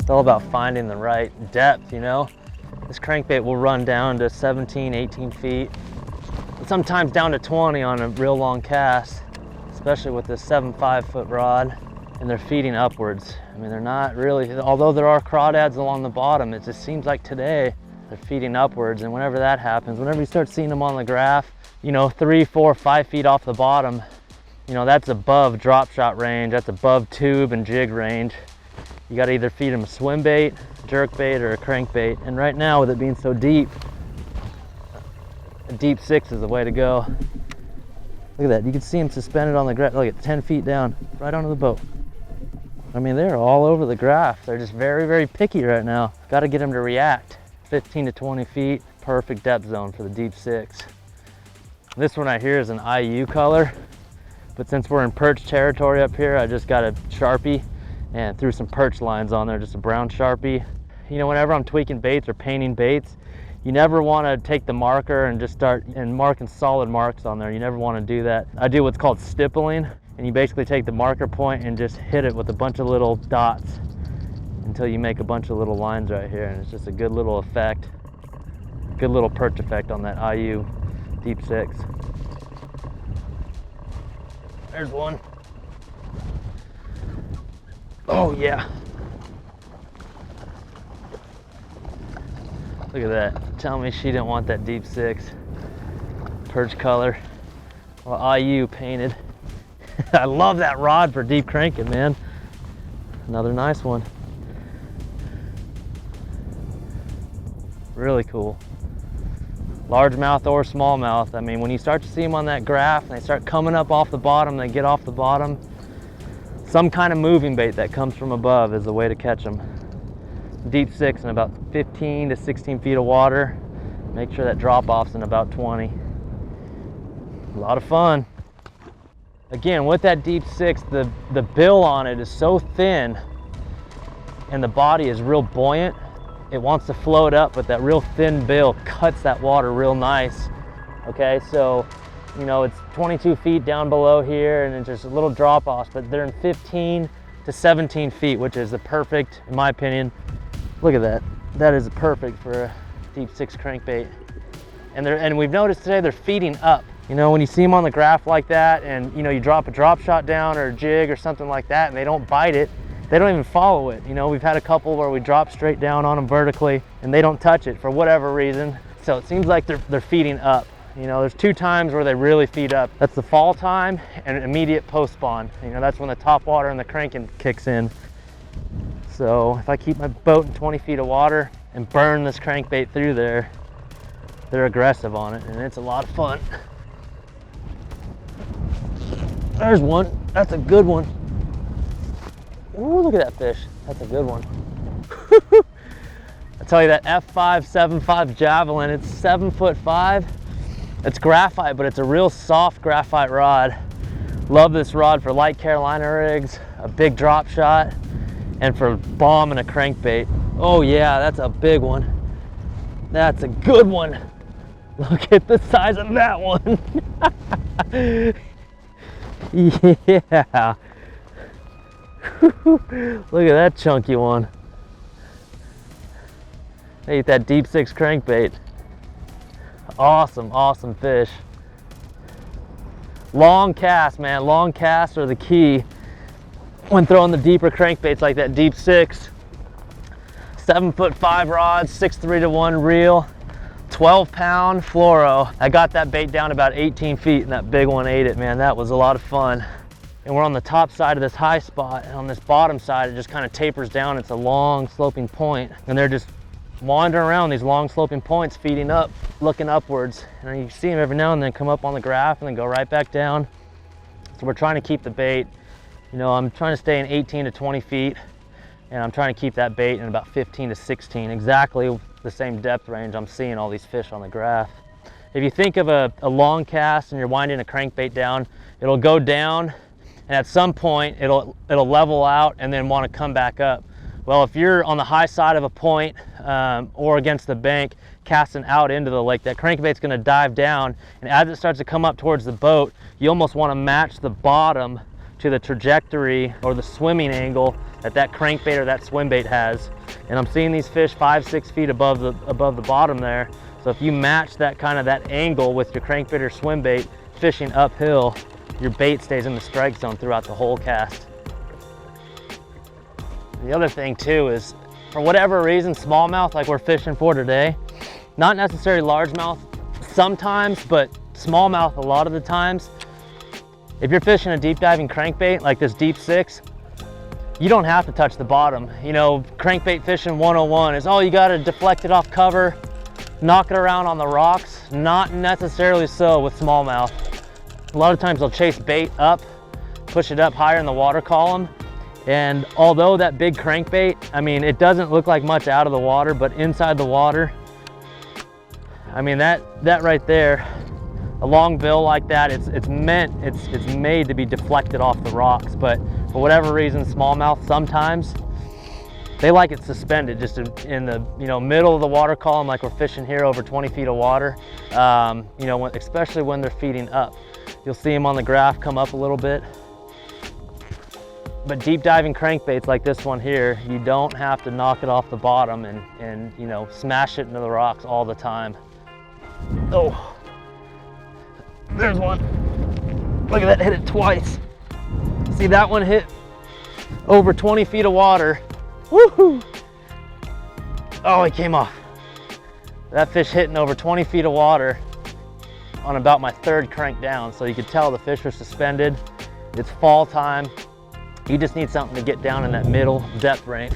It's all about finding the right depth, you know? This crankbait will run down to 17, 18 feet, sometimes down to 20 on a real long cast, especially with this 7.5 foot rod, and they're feeding upwards. I mean, they're not really, although there are crawdads along the bottom, it just seems like today they're feeding upwards. And whenever that happens, whenever you start seeing them on the graph, you know, 3, 4, 5 feet off the bottom, you know, that's above drop shot range, that's above tube and jig range. You got to either feed them a swim bait, jerk bait, or a crankbait. And right now, with it being so deep, a deep six is the way to go. Look at that, you can see them suspended on the graph. Look at 10 feet down, right onto the boat. I mean, they're all over the graph. They're just very, very picky right now. Got to get them to react. 15 to 20 feet, perfect depth zone for the deep six. This one right here is an IU color, but since we're in perch territory up here, I just got a Sharpie and threw some perch lines on there, just a brown Sharpie. You know, whenever I'm tweaking baits or painting baits, you never want to take the marker and just start marking solid marks on there. You never want to do that. I do what's called stippling, and you basically take the marker point and just hit it with a bunch of little dots until you make a bunch of little lines right here, and it's just a good little effect, good little perch effect on that IU deep six. There's one. Oh yeah. Look at that. Tell me she didn't want that deep six. Perch color. Well, IU painted. I love that rod for deep cranking, man. Another nice one. Really cool. Largemouth or smallmouth. I mean, when you start to see them on that graph and they start coming up off the bottom, they get off the bottom, some kind of moving bait that comes from above is the way to catch them. Deep six in about 15 to 16 feet of water. Make sure that drop off's in about 20. A lot of fun. Again, with that deep six, the bill on it is so thin and the body is real buoyant. It wants to float up, but that real thin bill cuts that water real nice. Okay, so, you know, it's 22 feet down below here and it's just a little drop offs, but they're in 15 to 17 feet, which is the perfect, in my opinion. Look at that. That is perfect for a deep six crankbait. And we've noticed today they're feeding up. You know, when you see them on the graph like that and, you know, you drop a drop shot down or a jig or something like that and they don't bite it, they don't even follow it. You know, we've had a couple where we drop straight down on them vertically and they don't touch it for whatever reason. So it seems like they're feeding up. You know, there's 2 times where they really feed up. That's the fall time and immediate post spawn. You know, that's when the top water and the cranking kicks in. So if I keep my boat in 20 feet of water and burn this crankbait through there, they're aggressive on it and it's a lot of fun. There's one. That's a good one. Ooh, look at that fish. That's a good one. I tell you, that F5 7.5 javelin, it's 7'5". It's graphite, but it's a real soft graphite rod. Love this rod for light Carolina rigs, a big drop shot, and for bombing a crankbait. Oh yeah, that's a big one. That's a good one. Look at the size of that one. Yeah. Look at that chunky one. They eat that deep six crankbait. Awesome, awesome fish. Long cast, man. Long casts are the key when throwing the deeper crankbaits like that deep six. 7'5" rod, 6'3" to 1 reel, 12-pound fluoro. I got that bait down about 18 feet and that big one ate it, man. That was a lot of fun. And we're on the top side of this high spot, and on this bottom side it just kind of tapers down. It's a long sloping point, and they're just wandering around these long sloping points, feeding up, looking upwards. And you see them every now and then come up on the graph and then go right back down. So we're trying to keep the bait, you know, I'm trying to stay in 18 to 20 feet, and I'm trying to keep that bait in about 15 to 16, exactly the same depth range I'm seeing all these fish on the graph. If you think of a long cast and you're winding a crankbait down, it'll go down, and at some point it'll level out and then want to come back up. Well, if you're on the high side of a point or against the bank casting out into the lake, that crankbait's going to dive down, and as it starts to come up towards the boat, you almost want to match the bottom to the trajectory or the swimming angle that that crankbait or that swim bait has. And I'm seeing these fish 5-6 feet above the bottom there. So if you match that that angle with your crankbait or swim bait fishing uphill, your bait stays in the strike zone throughout the whole cast. The other thing too is, for whatever reason, smallmouth like we're fishing for today, not necessarily largemouth sometimes, but smallmouth a lot of the times. If you're fishing a deep diving crankbait like this Deep-Six, you don't have to touch the bottom. You know, crankbait fishing 101 is, oh, you gotta deflect it off cover, knock it around on the rocks. Not necessarily so with smallmouth. A lot of times they'll chase bait up, push it up higher in the water column. And although that big crankbait, I mean, it doesn't look like much out of the water, but inside the water, I mean, that right there, a long bill like that, it's made to be deflected off the rocks. But for whatever reason, smallmouth sometimes, they like it suspended just in the middle of the water column, like we're fishing here over 20 feet of water. Especially when they're feeding up. You'll see them on the graph come up a little bit. But deep diving crankbaits like this one here, you don't have to knock it off the bottom and smash it into the rocks all the time. Oh, there's one. Look at that, hit it twice. See, that one hit over 20 feet of water. Woohoo! Oh, it came off. That fish hitting over 20 feet of water on about my third crank down. So you could tell the fish are suspended. It's fall time. You just need something to get down in that middle depth range.